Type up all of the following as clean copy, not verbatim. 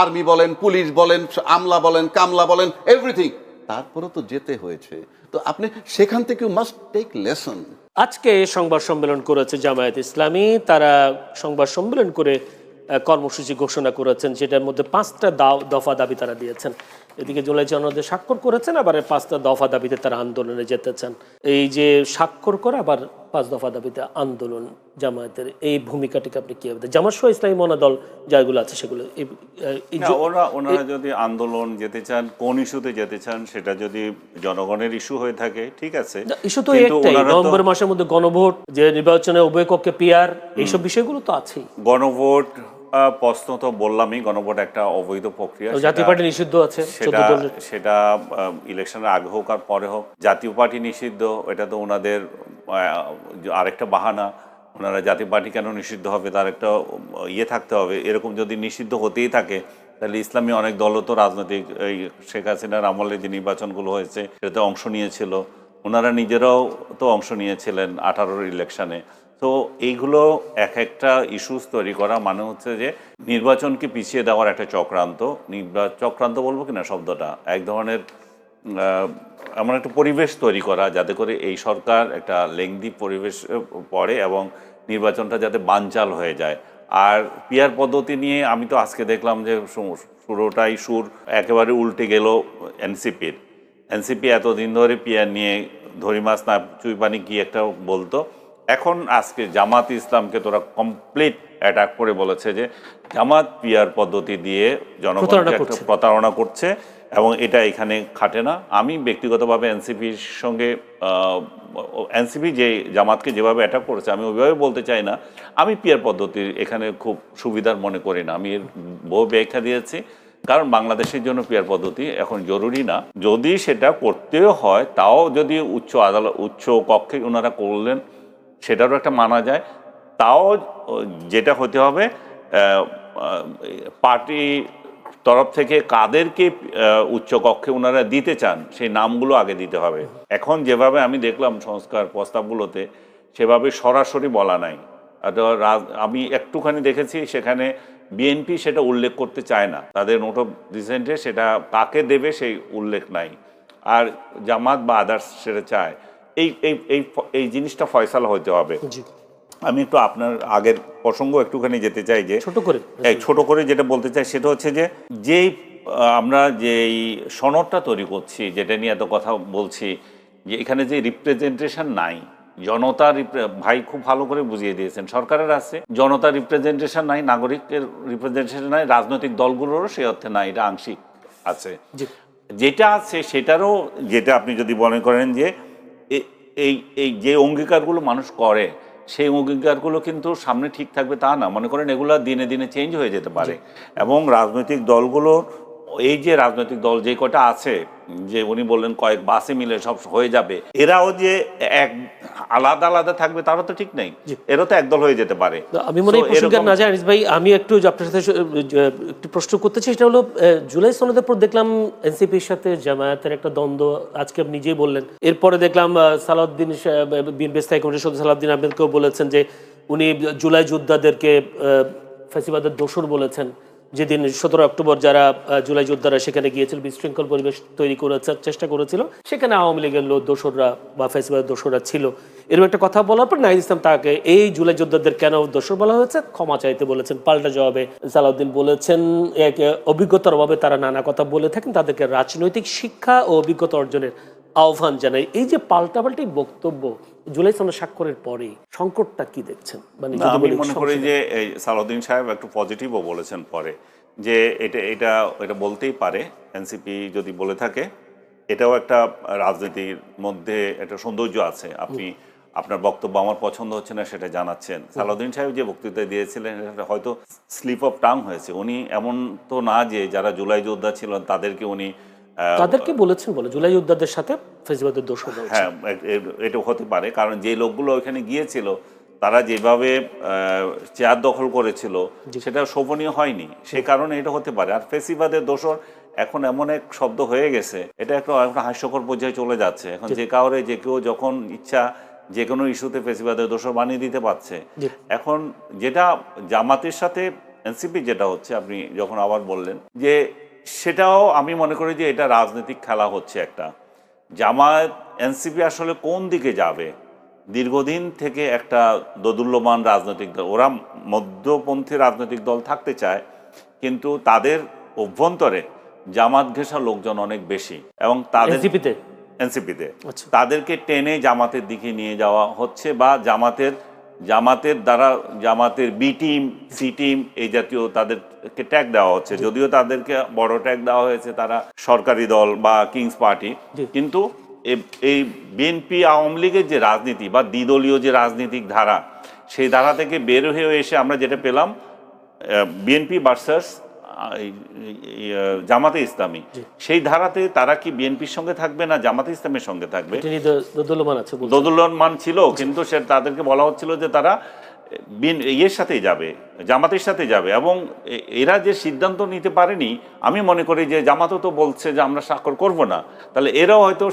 Army বলেন, police বলেন, আমলা বলেন, কামলা বলেন, এভরিথিং, তারপরেও তো যেতে হয়েছে। তো আপনি সেখান থেকে মাস্ট টেক লেসন। আজকে সংবাদ সম্মেলন করেছে জামায়াত ইসলামী। তারা সংবাদ সম্মেলন করে কর্মসূচি ঘোষণা করেছেন, যেটার মধ্যে 5টা দফা দাবি তারা দিয়েছেন। এদিকে জুলাই সনদে স্বাক্ষর করেছেন, আবার 5টা দফা দাবিতে তারা আন্দোলনে যেতে চান। এই যে স্বাক্ষর করে আবার 5 দফা দাবিতে আন্দোলন, জামায়াতের এই ভূমিকাটিকে আপনি কি ভাবেন? জামাত সহ ইসলামী মনা দল যাগুলো আছে সেগুলো ওনারা যদি আন্দোলন যেতে চান, কোন ইস্যুতে যেতে চান, সেটা যদি জনগণের ইস্যু হয়ে থাকে ঠিক আছে। ইস্যু তো একটাই, নভেম্বর মাসের মধ্যে গণভোট, যে নির্বাচনে উভয় কক্ষে পিআর, এইসব বিষয়গুলো তো আছেই। গণভোট প্রশ্ন তো বললামই, গণভোট একটা অবৈধ প্রক্রিয়া, জাতীয় পার্টি নিষিদ্ধ আছে, সেটা ইলেকশনের আগে হোক আর পরে হোক। জাতীয় পার্টি নিষিদ্ধ, এটা তো ওনাদের আরেকটা বাহানা। ওনারা জাতীয় পার্টি কেন নিষিদ্ধ হবে তার একটা ইয়ে থাকতে হবে। এরকম যদি নিষিদ্ধ হতেই থাকে তাহলে ইসলামী অনেক দলও তো রাজনৈতিক, এই শেখ হাসিনার আমলে যে নির্বাচনগুলো হয়েছে সেটাতে অংশ নিয়েছিল, ওনারা নিজেরাও তো অংশ নিয়েছিলেন 18-র ইলেকশনে। তো এইগুলো এক একটা ইস্যুস তৈরি করা মানে হচ্ছে যে নির্বাচনকে পিছিয়ে দেওয়ার একটা চক্রান্ত। চক্রান্ত বলবো কিনা শব্দটা, এক ধরনের এমন একটা পরিবেশ তৈরি করা যাতে করে এই সরকার একটা লেংদি পরিবেশ পড়ে এবং নির্বাচনটা যাতে বানচাল হয়ে যায়। আর পিআর পদ্ধতি নিয়ে আমি তো আজকে দেখলাম যে পুরোটাই সুর একেবারে উল্টে গেল এনসিপি এতদিন ধরে পিআর নিয়ে ধরি মাছ না চুই পানি কি একটা বলতো, এখন আজকে জামাত ইসলামকে তোরা কমপ্লিট অ্যাটাক করে বলেছে যে জামাত পিআর পদ্ধতি দিয়ে জনগণকে একটা প্রতারণা করছে এবং এটা এখানে খাটে না। আমি ব্যক্তিগতভাবে এনসিপির সঙ্গে এনসিপি যে জামাতকে যেভাবে অ্যাটাক করেছে আমি ওইভাবে বলতে চাই না। আমি পিআর পদ্ধতির এখানে খুব সুবিধার মনে করি না। আমি এর বহু ব্যাখ্যা দিয়েছি, কারণ বাংলাদেশের জন্য পিআর পদ্ধতি এখন জরুরি না। যদি সেটা করতেও হয় তাও যদি উচ্চ কক্ষে ওনারা করলেন সেটারও একটা মানা যায়। তাও যেটা হতে হবে পার্টি তরফ থেকে কাদেরকে উচ্চকক্ষে ওনারা দিতে চান সেই নামগুলো আগে দিতে হবে। এখন যেভাবে আমি দেখলাম সংস্কার প্রস্তাবগুলোতে সেভাবে সরাসরি বলা নাই। আমি একটুখানি দেখেছি সেখানে বিএনপি সেটা উল্লেখ করতে চায় না, তাদের নোট অফ ডিসেন্টে সেটা কাকে দেবে সেই উল্লেখ নাই। আর জামাত বা আদার্স সেটা চায়। এই জিনিসটা ফয়সালা হতে হবে। আমি একটু আপনার আগের প্রসঙ্গ একটুখানি যেতে চাই, যে ছোট করে যেটা বলতে চাই সেটা হচ্ছে যে আমরা যেই সনদটা তৈরি করছি, যেটা নিয়ে এত কথা বলছি, যে এখানে যে রিপ্রেজেন্টেশন নাই, জনতার ভাই খুব ভালো করে বুঝিয়ে দিয়েছেন, সরকারের আছে জনতার রিপ্রেজেন্টেশন নাই, নাগরিকের রিপ্রেজেন্টেশন নাই, রাজনৈতিক দলগুলোরও সেই অর্থে নাই, এটা আংশিক আছে। যেটা আছে সেটারও, যেটা আপনি যদি মনে করেন যে এই যে অঙ্গীকারগুলো মানুষ করে সেই অঙ্গীকারগুলো কিন্তু সামনে ঠিক থাকবে তা না। মনে করেন এগুলো দিনে দিনে চেঞ্জ হয়ে যেতে পারে এবং রাজনৈতিক দলগুলো, এই যে রাজনৈতিক দল যে কটা আছে, যে উনি বললেন কয়েক বাসে মিলে সব হয়ে যাবে, এরাও যে এক আলাদা আলাদা থাকবে তারও তো ঠিক নেই, এরাও তো একদল হয়ে যেতে পারে। আমি মনে হয় না জানিস ভাই, আমি একটু আপনার সাথে একটু প্রশ্ন করতে চাই, সেটা হলো জুলাই সনদের পর দেখলাম এনসিপির সাথে জামায়াতের একটা দ্বন্দ্ব, আজকে আপনি নিজেই বললেন। এরপরে দেখলাম সালাউদ্দিন বিএনপি স্থায়ী কমিটির সদস্য সালাউদ্দিন আহমেদকেও বলেছেন যে উনি জুলাই যোদ্ধাদেরকে ফ্যাসিবাদের দোসর বলেছেন। যেদিন 17 অক্টোবর যারা জুলাই যোদ্ধারা সেখানে গিয়েছিল, বিশৃঙ্খল পরিবেশ তৈরি করার চেষ্টা করেছিল, সেখানে আওয়ামী লীগের দোসররা বা ফ্যাসিবাদের দোসররা ছিল। এরকম একটা কথা বলার পর নাহিদ ইসলাম তাকে এই জুলাই যোদ্ধাদের কেন দোসর বলা হয়েছে ক্ষমা চাইতে বলেছেন। পাল্টা জবাবে সালাউদ্দিন বলেছেন অভিজ্ঞতার অভাবে তারা নানা কথা বলে থাকেন, তাদেরকে রাজনৈতিক শিক্ষা ও অভিজ্ঞতা অর্জনের আহ্বান জানাই। এই যে পাল্টাপাল্টি বক্তব্য জুলাই সনদ স্বাক্ষরের পরে, সংকটটা কি দেখছেন? আমি মনে করি যে সালাউদ্দিন সাহেব একটু পজিটিভও বলেছেন পরে, যে এটা বলতেই পারে এনসিপি যদি বলে থাকে, এটাও একটা রাজনীতির মধ্যে একটা সৌন্দর্য আছে। আপনি আপনার বক্তব্য আমার পছন্দ হচ্ছে না সেটা জানাচ্ছেন। সালাউদ্দিন সাহেব যে বক্তৃতা দিয়েছিলেন হয়তো স্লিপ অফ টাং হয়েছে। উনি এমন তো না যে যারা জুলাই যোদ্ধা ছিলেন তাদেরকে উনি তাদেরকে বলেছেন বলে জুলাই যোদ্ধাদের সাথে ফ্যাসিবাদের দোষর। হ্যাঁ, এটা হতে পারে, কারণ যে লোকগুলো ওইখানে গিয়েছিল তারা যেভাবে চেয়ার দখল করেছিল সেটা শোভনীয় হয়নি, সে কারণে এটা হতে পারে। আর ফ্যাসিবাদের দোষর এখন এমন এক শব্দ হয়ে গেছে, এটা একটা হাস্যকর পর্যায়ে চলে যাচ্ছে। এখন যে কেউ যখন ইচ্ছা যে কোনো ইস্যুতে ফ্যাসিবাদের দোষর বানিয়ে দিতে পারছে। এখন যেটা জামাতের সাথে এনসিপি যেটা হচ্ছে, আপনি যখন আবার বললেন যে সেটাও আমি মনে করি যে এটা রাজনৈতিক খেলা হচ্ছে একটা। জামায়াত এনসিপি আসলে কোন দিকে যাবে, দীর্ঘদিন থেকে একটা দোদুল্যমান রাজনৈতিক দল, ওরা মধ্যপন্থী রাজনৈতিক দল থাকতে চায়, কিন্তু তাদের অভ্যন্তরে জামাত ঘেঁষা লোকজন অনেক বেশি এবং তাদের এনসিপিতে আচ্ছা। তাদেরকে টেনে জামাতের দিকে নিয়ে যাওয়া হচ্ছে, বা জামাতের দ্বারা জামাতের বি টিম, সি টিম এই জাতীয় তাদেরকে ট্যাগ দেওয়া হচ্ছে। যদিও তাদেরকে বড় ট্যাগ দেওয়া হয়েছে, তারা সরকারি দল বা কিংস পার্টি, কিন্তু এই বিএনপি আওয়ামী লীগের যে রাজনীতি বা দ্বিদলীয় যে রাজনীতিক ধারা, সেই ধারা থেকে বের হয়ে এসে আমরা যেটা পেলাম বিএনপি ভার্সাস জামাতে ইসলামী, সেই ধারাতে তারা কি বিএনপির সঙ্গে থাকবে না জামাতে ইসলামের সঙ্গে থাকবে? দোদুল্যমান ছিল, কিন্তু সে তাদেরকে বলা হচ্ছিল যে তারা ইয়ের সাথেই যাবে, জামাতের সাথে যাবে। এবং এরা যে সিদ্ধান্ত নিতে পারেনি, আমি মনে করি যে জামাতও তো বলছে যে আমরা স্বাক্ষর করব না, তাহলে এরাও হয়তো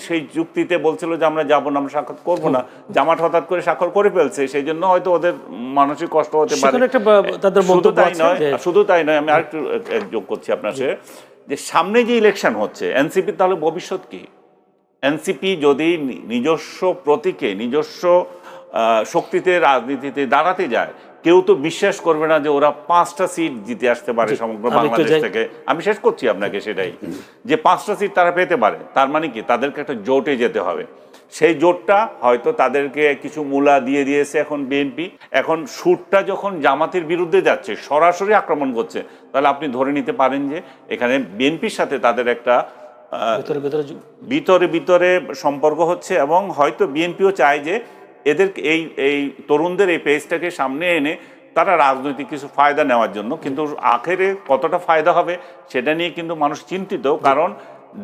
সেই যুক্তিতে বলছিল যে আমরা যাব না, আমরা স্বাক্ষর করব না। জামাত হঠাৎ করে স্বাক্ষর করে ফেলছে, সেই জন্য হয়তো ওদের মানসিক কষ্ট হতে পারে। শুধু তাই নয়, আমি আরেকটু যোগ করছি আপনার সাথে, যে সামনে যে ইলেকশন হচ্ছে, এনসিপির তাহলে ভবিষ্যৎ কি? এনসিপি যদি নিজস্ব প্রতীকে, নিজস্ব শক্তিতে রাজনীতিতে দাঁড়াতে যায়, কেউ তো বিশ্বাস করবে না যে ওরা 5টা সিট জিতে আসতে পারে সমগ্র বাংলাদেশ থেকে। আমি শেষ করছি আপনাকে সেটাই, যে 5টা সিট তারা পেতে পারে, তার মানে কি তাদেরকে একটা জোটে যেতে হবে। সেই জোটটা হয়তো তাদেরকে কিছু মূলা দিয়ে দিয়েছে এখন বিএনপি। এখন সুরটা যখন জামাতের বিরুদ্ধে যাচ্ছে, সরাসরি আক্রমণ করছে, তাহলে আপনি ধরে নিতে পারেন যে এখানে বিএনপির সাথে তাদের একটা ভিতরে সম্পর্ক হচ্ছে। এবং হয়তো বিএনপিও চায় যে এদের এই তরুণদের এই পেজটাকে সামনে এনে তারা রাজনৈতিক কিছু ফায়দা নেওয়ার জন্য, কিন্তু আখেরে কতটা ফায়দা হবে সেটা নিয়ে কিন্তু মানুষ চিন্তিত। কারণ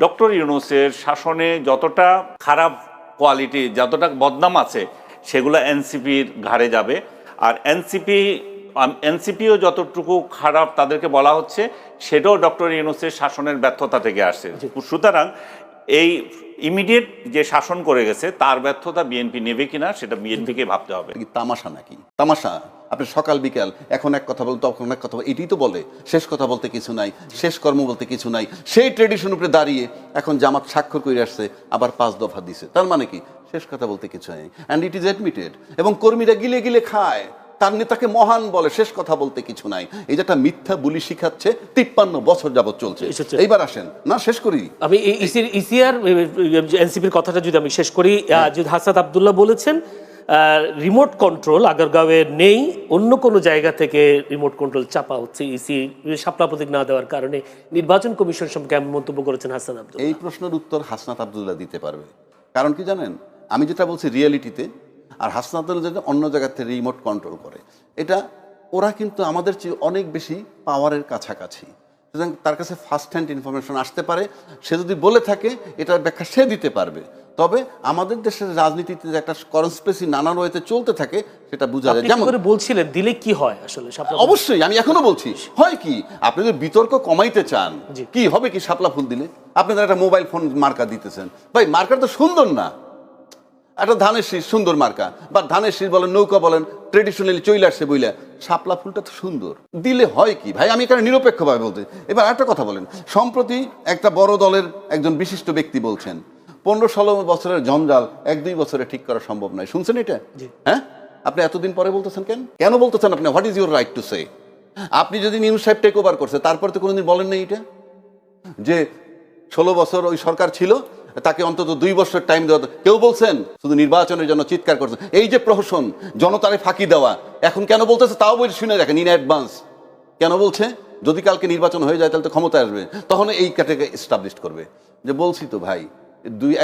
ডক্টর ইউনূসের শাসনে যতটা খারাপ কোয়ালিটি, যতটা বদনাম আছে, সেগুলো এনসিপির ঘাড়ে যাবে। আর এনসিপিও যতটুকু খারাপ তাদেরকে বলা হচ্ছে, সেটাও ডক্টর ইউনূসের শাসনের ব্যর্থতা থেকে আসছে। সুতরাং এই ইমিডিয়েট যে শাসন করে গেছে তার ব্যর্থতা বিএনপি নেবে কিনা সেটা বিএনপিকে ভাবতে হবে। তামাশা নাকি তামাশা? আপনি সকাল বিকাল এখন এক কথা বলতে তখন এক কথা, এটাই তো বলে শেষ কথা বলতে কিছু নাই, শেষ কর্ম বলতে কিছু নাই। সেই ট্রেডিশন উপরে দাঁড়িয়ে এখন জামাত স্বাক্ষর করে আসছে, আবার 5 দফা দিছে। তার মানে কি শেষ কথা বলতে কিছু নেই, অ্যান্ড ইট ইজ অ্যাডমিটেড। এবং কর্মীরা গিলে গিলে খায়, তার নেতাকে মহান বলে, শেষ কথা বলতে কিছু নাই। এই যে একটা মিথ্যা বুলি শিখাচ্ছে 53 বছর যাবৎ চলছে। এইবার আসেন না, শেষ করি আমি ইসিআর এনসিপির কথাটা যদি আমি শেষ করি। যদি হাসান আব্দুল্লাহ বলেছেন রিমোট কন্ট্রোল আগারগাঁওয়ে নেই, অন্য কোনো জায়গা থেকে রিমোট কন্ট্রোল চাপা হচ্ছে ইসি শাপলা প্রতীক না দেওয়ার কারণে। নির্বাচন কমিশন সম্পর্কে আমি মন্তব্য করেছেন হাসান আব্দুল্লাহ। এই প্রশ্নের উত্তর হাসনাত আব্দুল্লাহ দিতে পারবে। কারণ কি জানেন, আমি যেটা বলছি রিয়েলিটিতে, আর হাসনাত আব্দুল্লাহ যেটা অন্য জায়গা থেকে রিমোট কন্ট্রোল করে, এটা ওরা কিন্তু আমাদের চেয়ে অনেক বেশি পাওয়ারের কাছাকাছি। সুতরাং তার কাছে ফার্স্ট হ্যান্ড ইনফরমেশন আসতে পারে। সে যদি বলে থাকে এটার ব্যাখ্যা সে দিতে পারবে। তবে আমাদের দেশের রাজনীতিতে যে একটা কনস্পিরেসি নানা রয়েতে চলতে থাকে, সেটা বোঝা যায়। যেমন বলছিলেন দিলে কি হয় আসলে, অবশ্যই আমি এখনো বলছি হয় কি, আপনি যদি বিতর্ক কমাইতে চান, কি হবে কি শাপলা ফুল দিলে আপনাদের একটা মোবাইল ফোন মার্কা দিতেছেন, ভাই মার্কা তো সুন্দর না, একটা ধানের শীষ সুন্দর মার্কা, বা ধানের শীষ বলেন, নৌকা বলেন, ট্রেডিশনালি চলে আসছে বইলা, শাপলা ফুলটা তো সুন্দর দিলে হয় কি ভাই? আমি এখানে নিরপেক্ষভাবে বলতে। এবার একটা কথা বলেন, সম্প্রতি একটা বড় দলের একজন বিশিষ্ট ব্যক্তি বলছেন 15-16 বছরের জঞ্জাল 1-2 বছরে ঠিক করা সম্ভব নয়। শুনছেন এটা? হ্যাঁ, আপনি এতদিন পরে বলতেছেন কেন? কেন বলতেছেন আপনি? What is your right to say? আপনি যদি নিউজ সাহেব টেক ওভার করছে, তারপরে তো কোনোদিন বলেন না এটা যে 16 বছর ওই সরকার ছিল, তাকে অন্তত 2 বছর টাইম দেওয়া। কেউ বলছেন? শুধু নির্বাচনের জন্য চিৎকার করছেন। এই যে প্রহসন, জনতারে ফাঁকি দেওয়া, এখন কেন বলতেছে তাও বই শুনে দেখেন ইন অ্যাডভান্স। কেন বলছে? যদি কালকে নির্বাচন হয়ে যায় তাহলে তো ক্ষমতায় আসবে, তখন এই ক্যাটাগরি এস্টাবলিশ করবে যে বলছি তো ভাই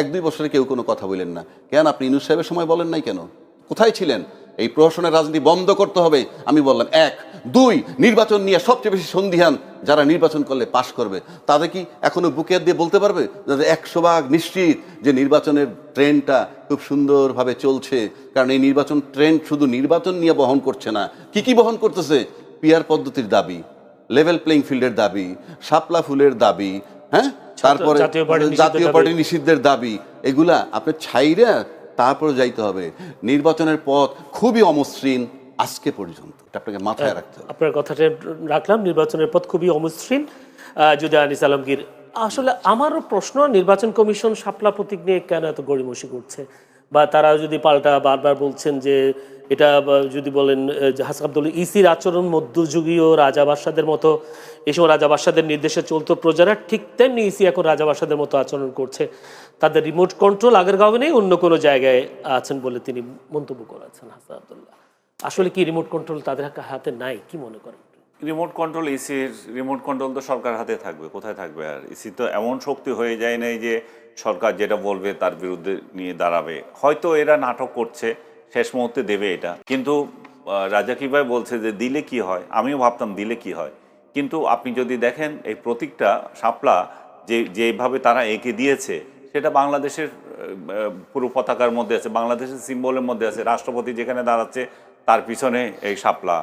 1-2 বছরে কেউ কোনো কথা বললেন না কেন? আপনি ইউনূস সাহেবের সময় বলেন নাই কেন? কোথায় ছিলেন? এই প্রহসনের রাজনীতি বন্ধ করতে হবে। আমি বললাম 1, 2 নির্বাচন নিয়ে সবচেয়ে বেশি সন্দিহান যারা নির্বাচন করলে পাশ করবে, তাদের কি এখনো বুকে দিয়ে বলতে পারবে যাদের 100% নিশ্চিত যে নির্বাচনের ট্রেন্ডটা খুব সুন্দরভাবে চলছে? কারণ এই নির্বাচন ট্রেন্ড শুধু নির্বাচন নিয়ে বহন করছে না, কি বহন করতেছে? পিয়ার পদ্ধতির দাবি, লেভেল প্লেইং ফিল্ডের দাবি, শাপলা ফুলের দাবি, হ্যাঁ, তারপরে জাতীয় পার্টি নিষিদ্ধের দাবি। এগুলা আপনি ছাইরা তারপরে যাইতে হবে। নির্বাচনের পথ খুবই অমসৃণ, আজকে পর্যন্ত, এটা আপনাকে মাথায় রাখতে হবে। আপনার কথাটা রাখলাম, নির্বাচনের পথ খুবই অমসৃণ। যদি আনিস আলমগীর, আসলে আমারও প্রশ্ন, নির্বাচন কমিশন শাপলা প্রতীক নিয়ে কেন এত গড়িমসি করছে, বা তারা যদি পাল্টা বারবার বলছেন যে এটা যদি বলেন হাসান আব্দুল ইসির আচরণ মধ্যযুগীয় রাজা বাদশাদের মতো, এই সময় রাজা বাদশাদের নির্দেশে চলতো প্রজারা, ঠিক তেমনি ইসি এখন রাজা বাদশাদের মতো আচরণ করছে, তাদের রিমোট কন্ট্রোল আগের গভর্নমেন্টে অন্য কোনো জায়গায় আছেন বলে তিনি মন্তব্য করেছেন হাসান আব্দুল্লাহ। আসলে কি রিমোট কন্ট্রোল তাদের হাতে নাই, কি মনে করেন? রিমোট কন্ট্রোল, ইসির রিমোট কন্ট্রোল তো সরকার হাতে থাকবে, কোথায় থাকবে আর? ইসি তো এমন শক্তি হয়ে যায় নাই যে সরকার যেটা বলবে তার বিরুদ্ধে নিয়ে দাঁড়াবে। হয়তো এরা নাটক করছে, শেষ মুহূর্তে দেবে এটা। কিন্তু রাজাকি ভাই বলছে যে দিলে কি হয়, আমিও ভাবতাম দিলে কি হয়। কিন্তু আপনি যদি দেখেন এই প্রতীকটা শাপলা যেভাবে তারা এঁকে দিয়েছে, সেটা বাংলাদেশের পুরো পতাকার মধ্যে আছে, বাংলাদেশের সিম্বলের মধ্যে আছে। রাষ্ট্রপতি যেখানে দাঁড়াচ্ছে তার পিছনে এই শাপলা,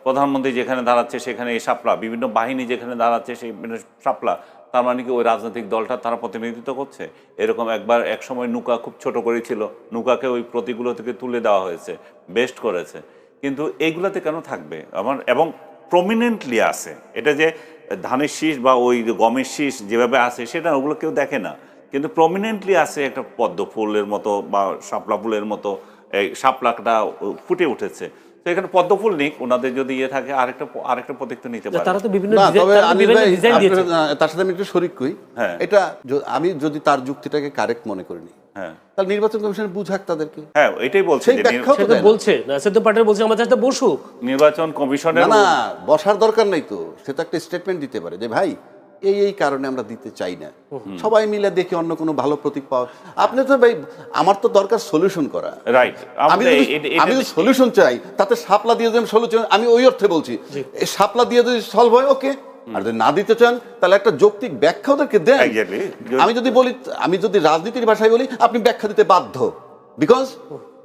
প্রধানমন্ত্রী যেখানে দাঁড়াচ্ছে সেখানে এই শাপলা, বিভিন্ন বাহিনী যেখানে দাঁড়াচ্ছে সেই শাপলা। তার মানে কি ওই রাজনৈতিক দলটা তারা প্রতিনিধিত্ব করছে? এরকম এক সময় নৌকা খুব ছোট করেছিল, নৌকাকে ওই প্রতীকগুলো থেকে তুলে দেওয়া হয়েছে, বেস্ট করেছে। কিন্তু এইগুলাতে কেন থাকবে আমার? এবং প্রমিনেন্টলি আছে, এটা যে ধানের শীষ বা ওই গমের শীষ যেভাবে আছে সেটা ওগুলো কেউ দেখে না, কিন্তু প্রমিনেন্টলি আছে একটা পদ্ম ফুলের মতো বা শাপলা ফুলের মতো এই শাপলাটা ফুটে উঠেছে। তো এখানে পদ্ম ফুল নিক, ওনাদের যদি ইয়ে থাকে আরেকটা প্রতীক তো নিতে পারে। তারা তো বিভিন্ন না, তবে আনিস ভাই, ডিজাইন দিয়েছে। তার সাথে আমি একটু শরিক কই। হ্যাঁ। এটা আমি যদি তার যুক্তিটাকে কারেক্ট মনে করিনি, হ্যাঁ তাহলে নির্বাচন কমিশন বুঝাক তাদেরকে। হ্যাঁ, এটাই বলছে সেই যে ব্যাখ্যাও সে তো তো দেয় না। বলছে না, সে তো পার্টির বলছে আমাদের সাথে বসুক। নির্বাচন কমিশনের না, বসার দরকার নাই তো, সে তো একটা স্টেটমেন্ট দিতে পারে যে ভাই এই কারণে আমরা দিতে চাই না, সবাই মিলে দেখে অন্য কোনো ভালো প্রতীক পাওয়া। আপনি তো ভাই, আমার তো দরকার সলিউশন করা। রাইট। আমি যদি সলিউশন চাই, তাতে শাপলা দিয়ে যদি সলিউশন, আমি ওই অর্থে বলছি, এই শাপলা দিয়ে যদি সলভ হয় ওকে, আর যদি না দিতে চান তাহলে একটা যৌক্তিক ব্যাখ্যা ওদেরকে দেন। আমি যদি রাজনীতির ভাষায় বলি, আপনি ব্যাখ্যা দিতে বাধ্য, বিকজ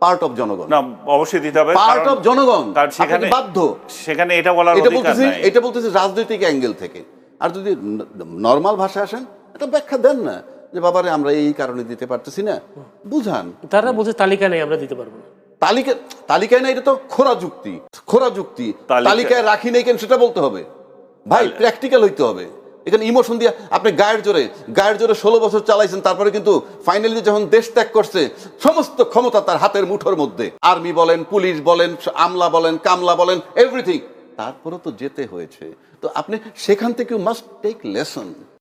পার্ট অফ জনগণ। না, অবশ্যই দিতে হবে, পার্ট অফ জনগণ, কারণ সেখানে বাধ্য। সেখানে এটা বলার অধিকার নাই। এটা বলতেছি রাজনৈতিক অ্যাঙ্গেল থেকে। আর যদি নরমাল ভাষায় আসেন, এটা ব্যাখ্যা দেন না যে বাবারে আমরা এই কারণে দিতে পারতেছি না, বুঝান। তারা বলছে তালিকা নেই, আমরা দিতে পারবো না। তালিকায় না, এটা তো খোরা যুক্তি। তালিকায় রাখি নেই কেন সেটা বলতে হবে ভাই, প্র্যাকটিক্যাল হইতে হবে। এখানে ইমোশন দিয়ে আপনি গায়ের জোরে 16 বছর চালাইছেন, তারপরে কিন্তু ফাইনালি যখন দেশ ত্যাগ করছে, সমস্ত ক্ষমতা তার হাতের মুঠোর মধ্যে, আর্মি বলেন, পুলিশ বলেন, আমলা বলেন, কামলা বলেন, এভরিথিং, তারপরে তো যেতে হয়েছে। তো আপনি সেখান থেকে মাস্ট টেক লেসন।